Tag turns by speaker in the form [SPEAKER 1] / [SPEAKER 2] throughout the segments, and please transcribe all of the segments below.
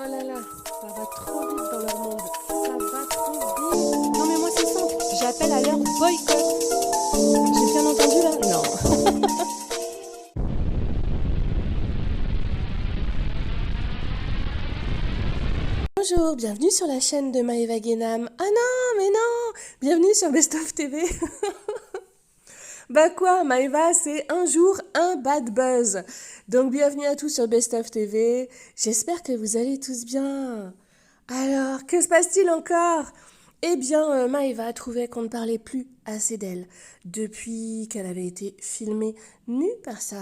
[SPEAKER 1] là là, ça va trop vite dans leur monde. Ça va trop vite. Non mais moi c'est simple, j'appelle à leur boycott. J'ai bien entendu là? Non. Bonjour, bienvenue sur la chaîne de Maëva Guénam. Ah non, mais non, bienvenue sur Best of TV. Bah quoi, Maëva, c'est un jour un bad buzz. Donc bienvenue à tous sur Best of TV. J'espère que vous allez tous bien. Alors, que se passe-t-il encore? Eh bien, Maëva trouvait qu'on ne parlait plus assez d'elle depuis qu'elle avait été filmée nue par sa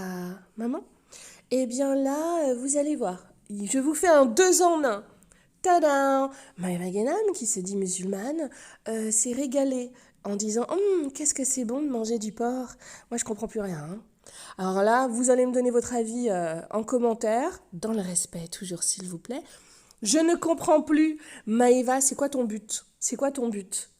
[SPEAKER 1] maman. Eh bien là, vous allez voir, je vous fais un 2 en 1. Tadam! Maëva Guénam, qui se dit musulmane, s'est régalée en disant qu'est-ce que c'est bon de manger du porc. Moi, je comprends plus rien. Hein. Alors là, vous allez me donner votre avis en commentaire, dans le respect toujours, s'il vous plaît. Je ne comprends plus. Maëva, c'est quoi ton but? C'est quoi ton but?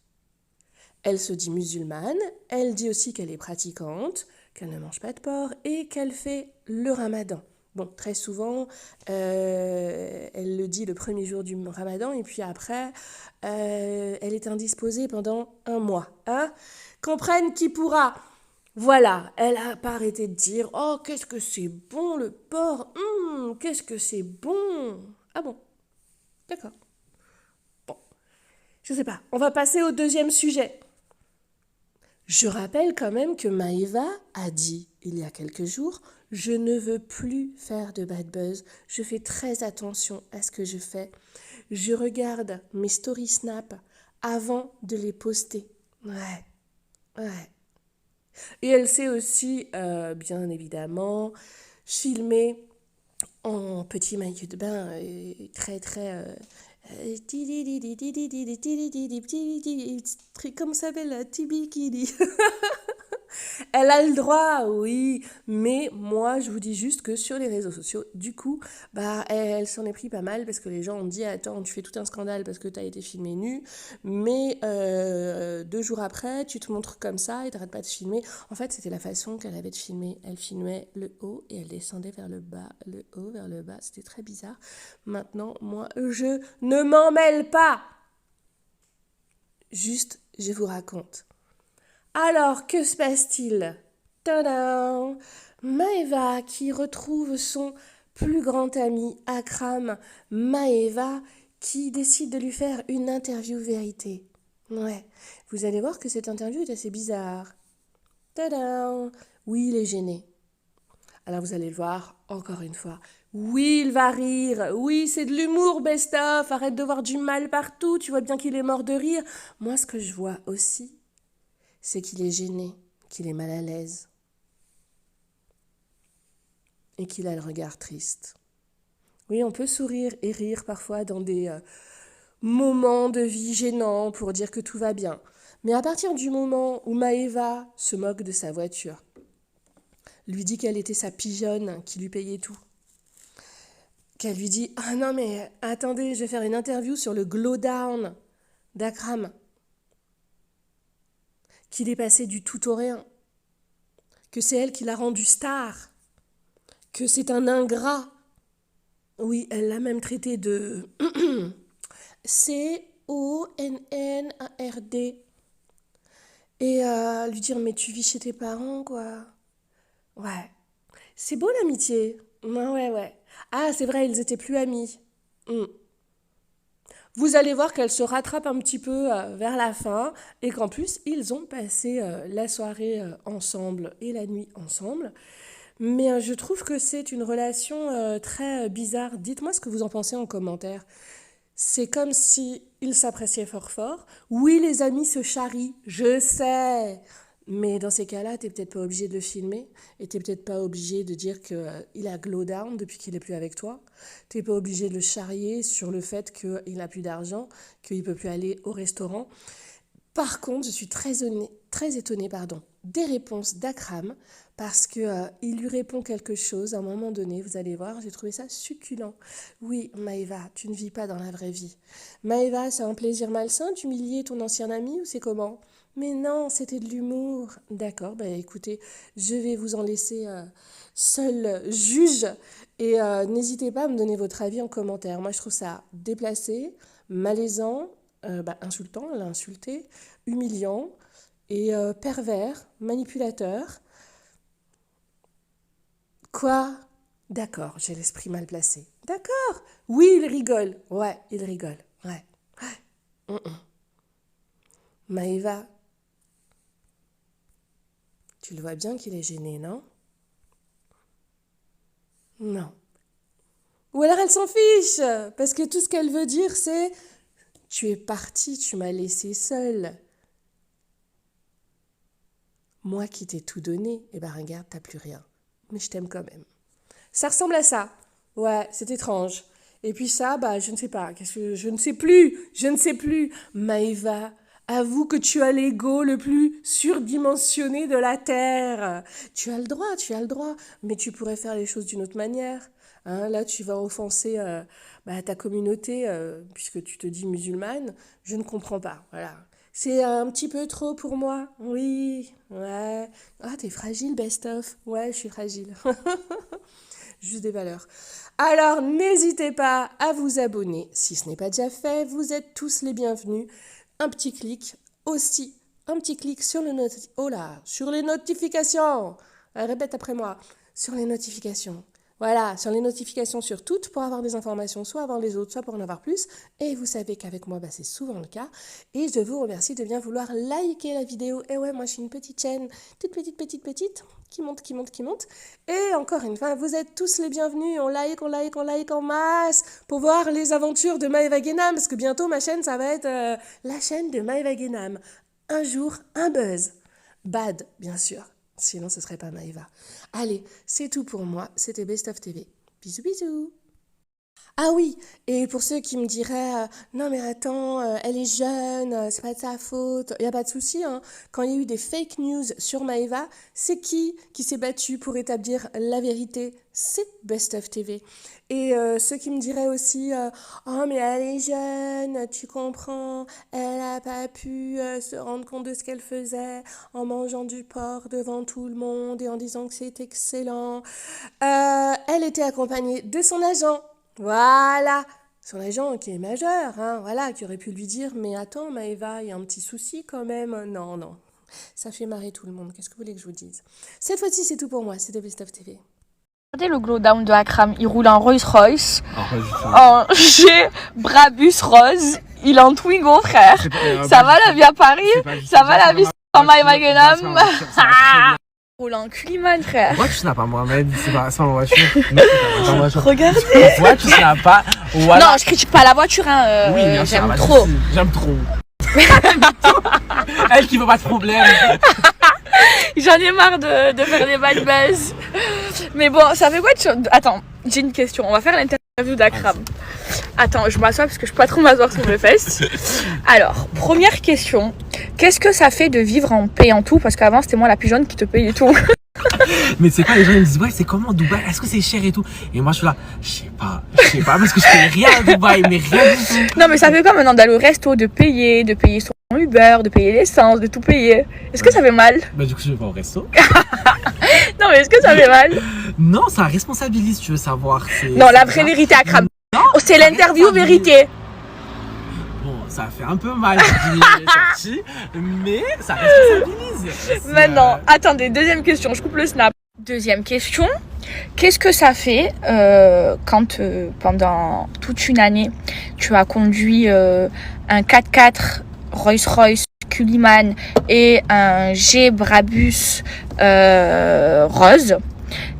[SPEAKER 1] Elle se dit musulmane, elle dit aussi qu'elle est pratiquante, qu'elle ne mange pas de porc et qu'elle fait le ramadan. Bon, très souvent, elle le dit le premier jour du ramadan et puis après, elle est indisposée pendant un mois. Hein? Comprenne qui pourra. Voilà, elle n'a pas arrêté de dire « Oh, qu'est-ce que c'est bon le porc, qu'est-ce que c'est bon !» Ah bon, d'accord. Bon, je sais pas. On va passer au deuxième sujet. Je rappelle quand même que Maëva a dit il y a quelques jours « Je ne veux plus faire de bad buzz. Je fais très attention à ce que je fais. Je regarde mes stories Snap avant de les poster. » Ouais, ouais. Et elle s'est aussi, bien évidemment, filmée en petit maillot de bain très très comment ça s'appelle Tibikini. Elle a le droit, oui, mais moi je vous dis juste que sur les réseaux sociaux, du coup, bah elle s'en est pris pas mal parce que les gens ont dit attends, tu fais tout un scandale parce que tu as été filmée nue, mais 2 jours après, tu te montres comme ça et t'arrêtes pas de filmer. En fait, c'était la façon qu'elle avait de filmer. Elle filmait le haut et elle descendait vers le bas, le haut vers le bas. C'était très bizarre. Maintenant, moi, je ne m'en mêle pas. Juste, je vous raconte. Alors, que se passe-t-il? Tadam! Maëva qui retrouve son plus grand ami Akram. Maëva qui décide de lui faire une interview vérité. Ouais, vous allez voir que cette interview est assez bizarre. Tadam! Oui, il est gêné. Alors vous allez le voir, encore une fois. Oui, il va rire. Oui, c'est de l'humour, best-of. Arrête de voir du mal partout. Tu vois bien qu'il est mort de rire. Moi, ce que je vois aussi, c'est qu'il est gêné, qu'il est mal à l'aise et qu'il a le regard triste. Oui, on peut sourire et rire parfois dans des moments de vie gênants pour dire que tout va bien. Mais à partir du moment où Maëva se moque de sa voiture, lui dit qu'elle était sa pigeonne qui lui payait tout, qu'elle lui dit « Ah non mais attendez, je vais faire une interview sur le glow down d'Akram », qu'il est passé du tout au rien, que c'est elle qui l'a rendu star, que c'est un ingrat. Oui, elle l'a même traité de C-O-N-N-A-R-D. Et lui dire, mais tu vis chez tes parents, quoi. Ouais. C'est beau l'amitié. Ouais. Ah, c'est vrai, ils étaient plus amis. Vous allez voir qu'elle se rattrape un petit peu vers la fin et qu'en plus, ils ont passé la soirée ensemble et la nuit ensemble. Mais je trouve que c'est une relation très bizarre. Dites-moi ce que vous en pensez en commentaire. C'est comme si ils s'appréciaient fort fort. Oui, les amis se charrient, je sais. Mais dans ces cas-là, t'es peut-être pas obligé de le filmer et t'es peut-être pas obligé de dire qu'il a glow down depuis qu'il est plus avec toi. T'es pas obligé de le charrier sur le fait qu'il n'a plus d'argent, qu'il peut plus aller au restaurant. Par contre, je suis très étonnée des réponses d'Akram parce que il lui répond quelque chose à un moment donné, vous allez voir, j'ai trouvé ça succulent. Oui, Maëva, tu ne vis pas dans la vraie vie. Maëva, c'est un plaisir malsain d'humilier ton ancien ami ou c'est comment? Mais non, c'était de l'humour. D'accord, bah écoutez, je vais vous en laisser seul juge et n'hésitez pas à me donner votre avis en commentaire. Moi, je trouve ça déplacé, malaisant, insultant, elle a insulté, humiliant et pervers, manipulateur. Quoi? D'accord, j'ai l'esprit mal placé. D'accord. Oui, il rigole. Ouais, il rigole. Ouais. Maëva, tu le vois bien qu'il est gêné, non? Non. Ou alors elle s'en fiche, parce que tout ce qu'elle veut dire, c'est tu es parti, tu m'as laissé seule. Moi qui t'ai tout donné, eh ben regarde, t'as plus rien. Mais je t'aime quand même. Ça ressemble à ça. Ouais, c'est étrange. Et puis ça, bah, je ne sais pas. Qu'est-ce que je ne sais plus. Je ne sais plus. Maëva, avoue que tu as l'ego le plus surdimensionné de la Terre. Tu as le droit, tu as le droit. Mais tu pourrais faire les choses d'une autre manière. Hein, là, tu vas offenser ta communauté puisque tu te dis musulmane. Je ne comprends pas. Voilà. C'est un petit peu trop pour moi. Oui, ouais. Ah, t'es fragile, best of. Ouais, je suis fragile. Juste des valeurs. Alors, n'hésitez pas à vous abonner. Si ce n'est pas déjà fait, vous êtes tous les bienvenus. Un petit clic aussi. Un petit clic sur sur les notifications. Répète après moi. Sur les notifications. Voilà, sur les notifications sur toutes pour avoir des informations, soit avant les autres, soit pour en avoir plus. Et vous savez qu'avec moi, c'est souvent le cas. Et je vous remercie de bien vouloir liker la vidéo. Et ouais, moi, je suis une petite chaîne, toute petite, qui monte. Et encore une fois, vous êtes tous les bienvenus. On like en masse pour voir les aventures de Maëva Guénam. Parce que bientôt, ma chaîne, ça va être la chaîne de Maëva Guénam. Un jour, un buzz. Bad, bien sûr. Sinon, ce serait pas Maëva. Allez, c'est tout pour moi. C'était Best of TV. Bisous, bisous. Ah oui, et pour ceux qui me diraient non mais attends, elle est jeune, c'est pas de sa faute, il y a pas de souci, hein. Quand il y a eu des fake news sur Maëva, c'est qui s'est battu pour établir la vérité? C'est Best of TV. Et ceux qui me diraient aussi oh mais elle est jeune, tu comprends, elle a pas pu se rendre compte de ce qu'elle faisait en mangeant du porc devant tout le monde et en disant que c'est excellent. Elle était accompagnée de son agent. Voilà, son agent qui est majeur, hein, voilà, qui aurait pu lui dire, mais attends Maëva, il y a un petit souci quand même. Non, non, ça fait marrer tout le monde, qu'est-ce que vous voulez que je vous dise? Cette fois-ci, c'est tout pour moi, c'était Best of TV.
[SPEAKER 2] Regardez le glowdown de Akram, il roule en Rolls Royce, en G Brabus rose, il est en Twingo frère. Ça va la vie à Paris? Ça va la vie sans Maëva Guénam? Roule en Culiman frère.
[SPEAKER 3] Pourquoi tu snaps pas Mohamed? C'est pas ma voiture.
[SPEAKER 2] Regardez.
[SPEAKER 3] Pourquoi tu snaps pas? Voilà.
[SPEAKER 2] Non, je critique pas la voiture, hein.
[SPEAKER 3] Oui, bien sûr,
[SPEAKER 2] j'aime trop.
[SPEAKER 3] J'aime trop. Elle qui veut pas de problème.
[SPEAKER 2] J'en ai marre de faire des bad buzz. Mais bon, ça fait quoi Attends, j'ai une question. On va faire l'interview d'Akram. Attends, je m'assois parce que je peux pas trop m'asseoir sur mes fesses. Alors, première question. Qu'est-ce que ça fait de vivre en payant tout? Parce qu'avant, c'était moi la plus jeune qui te payait tout.
[SPEAKER 3] Mais c'est quoi, les gens ils me disent ouais, c'est comment Dubaï? Est-ce que c'est cher et tout? Et moi je suis là, je sais pas parce que je fais rien à Dubaï, mais rien du tout.
[SPEAKER 2] Non mais ça fait quoi maintenant d'aller au resto, de payer son Uber, de payer l'essence, de tout payer? Est-ce que ça fait mal?
[SPEAKER 3] Bah du coup je vais pas au resto.
[SPEAKER 2] Non mais est-ce que ça fait mal?
[SPEAKER 3] Non, ça responsabilise, tu veux savoir.
[SPEAKER 2] Non, la vraie vérité Akram. Oh, c'est l'interview vérité.
[SPEAKER 3] Bon, ça fait un peu mal sorti, mais ça responsabilise.
[SPEAKER 2] Maintenant, attendez, deuxième question, je coupe le snap. Deuxième question, qu'est-ce que ça fait quand pendant toute une année, tu as conduit un 4x4 Rolls-Royce Culliman et un G Brabus rose,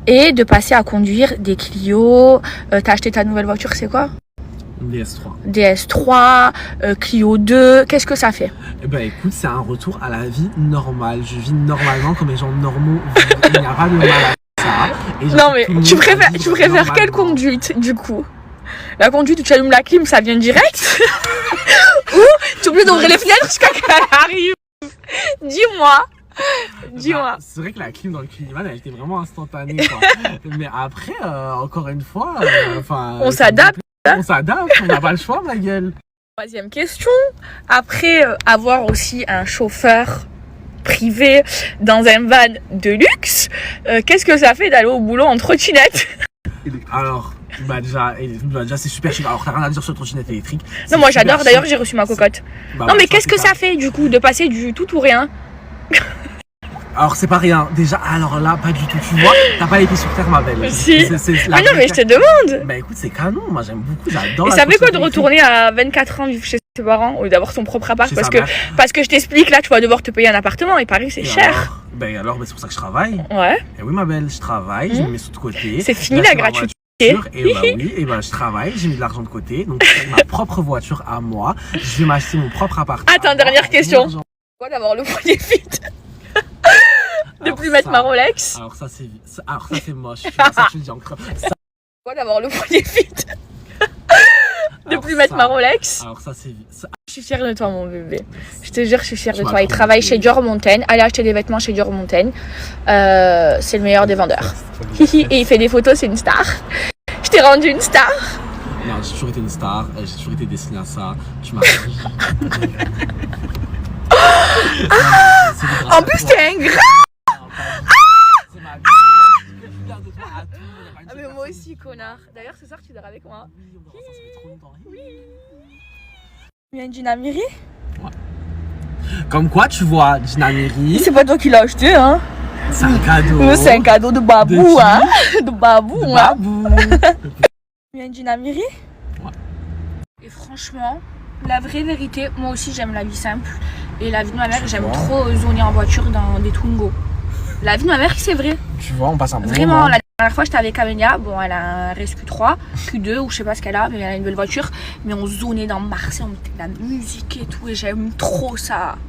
[SPEAKER 2] et de passer à conduire des Clio, t'as acheté ta nouvelle voiture, c'est quoi? DS3, Clio 2, qu'est-ce que ça fait?
[SPEAKER 3] Eh ben écoute, c'est un retour à la vie normale. Je vis normalement comme les gens normaux vivent. Il n'y a pas de mal à ça. Et
[SPEAKER 2] non mais tu préfères quelle conduite du coup? La conduite où tu allumes la clim, ça vient direct? Ou tu es obligé d'ouvrir les fenêtres jusqu'à qu'elle arrive? Dis-moi. Dis-moi.
[SPEAKER 3] C'est vrai que la clim dans le Cliniman, elle était vraiment instantanée, quoi. Mais après, encore une fois,
[SPEAKER 2] on s'adapte.
[SPEAKER 3] On s'adapte, on n'a pas le choix, ma gueule.
[SPEAKER 2] Troisième question. Après avoir aussi un chauffeur privé dans un van de luxe, qu'est-ce que ça fait d'aller au boulot en trottinette?
[SPEAKER 3] Alors, déjà c'est super chic. Alors, t'as rien à dire sur le trottinette électrique.
[SPEAKER 2] Non, moi j'adore, d'ailleurs j'ai reçu ma cocotte.
[SPEAKER 3] Bah,
[SPEAKER 2] non, mais qu'est-ce que ça fait du coup de passer du tout ou rien?
[SPEAKER 3] Alors, c'est pas rien. Déjà, alors là, pas du tout. Tu vois, t'as pas les pieds sur terre, ma belle.
[SPEAKER 2] Si.
[SPEAKER 3] Mais
[SPEAKER 2] non, mais je te demande.
[SPEAKER 3] Bah écoute, c'est canon. Moi, j'aime beaucoup. J'adore.
[SPEAKER 2] Et ça fait quoi de retourner à 24 ans vivre chez ses parents ou d'avoir son propre appart? Parce que je t'explique, là, tu vas devoir te payer un appartement et Paris, c'est cher.
[SPEAKER 3] Alors, c'est pour ça que je travaille.
[SPEAKER 2] Ouais.
[SPEAKER 3] Et oui, ma belle, je travaille, je me mets sous de côté.
[SPEAKER 2] C'est fini la gratuité.
[SPEAKER 3] Et bah oui, et bah je travaille, j'ai mis de l'argent de côté. Donc, j'ai ma propre voiture à moi. Je vais m'acheter mon propre appart.
[SPEAKER 2] Attends, dernière question. Quoi d'avoir le poignet vide? De plus mettre ma Rolex.
[SPEAKER 3] Alors ça c'est moche. Ça tu le dis encore.
[SPEAKER 2] Quoi d'avoir le poignet vide? De plus mettre ma Rolex.
[SPEAKER 3] Alors ça c'est.
[SPEAKER 2] Je suis fière de toi mon bébé. Je te jure, je suis fière de toi. Il travaille chez Dior Montaigne. Allez acheter des vêtements chez Dior Montaigne. C'est le meilleur des vendeurs. Et il fait des photos, c'est une star. Je t'ai rendu une star.
[SPEAKER 3] Non, j'ai toujours été une star. J'ai toujours été destinée à ça. Tu m'as.
[SPEAKER 2] En plus t'es ingrat. Ah mais moi aussi connard. D'ailleurs ce soir tu dors avec moi. Oui. Tu viens d'une Amiri?
[SPEAKER 3] Ouais. Comme quoi tu vois, Gina Miri.
[SPEAKER 2] C'est pas toi qui l'as acheté hein?
[SPEAKER 3] C'est un cadeau.
[SPEAKER 2] C'est un cadeau de Babou hein? De Babou hein?
[SPEAKER 3] Babou.
[SPEAKER 2] Tu viens d'une Amiri?
[SPEAKER 3] Ouais.
[SPEAKER 2] Et franchement, la vraie vérité, moi aussi j'aime la vie simple. Et la vie de ma mère, j'aime trop zoner en voiture dans des Twingo. La vie de ma mère, c'est vrai.
[SPEAKER 3] Tu vois, on passe un bon
[SPEAKER 2] Vraiment,
[SPEAKER 3] moment.
[SPEAKER 2] la dernière fois, j'étais avec Amélia. Bon, elle a un RSQ3, Q2 ou je sais pas ce qu'elle a, mais elle a une belle voiture. Mais on zonait dans Marseille, on mettait de la musique et tout, et j'aime trop ça.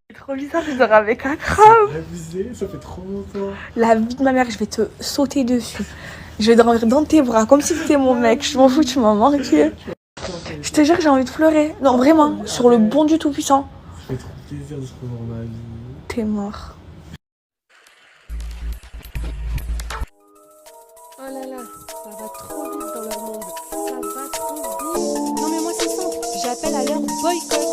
[SPEAKER 2] C'est trop bizarre, je dors avec un crabe.
[SPEAKER 3] Ça fait trop longtemps.
[SPEAKER 2] La vie de ma mère, je vais te sauter dessus. Je vais dormir dans tes bras, comme si c'était mon mec. Je m'en fous, tu m'as manqué. Je te jure que j'ai envie de pleurer. Non, vraiment, sur le bon du Tout-Puissant.
[SPEAKER 3] Ça fait trop plaisir de se revoir dans ma vie.
[SPEAKER 2] T'es mort.
[SPEAKER 1] Oh là là, ça va trop vite dans leur monde. Ça va trop vite. Non mais moi c'est simple, j'appelle à leur boycott.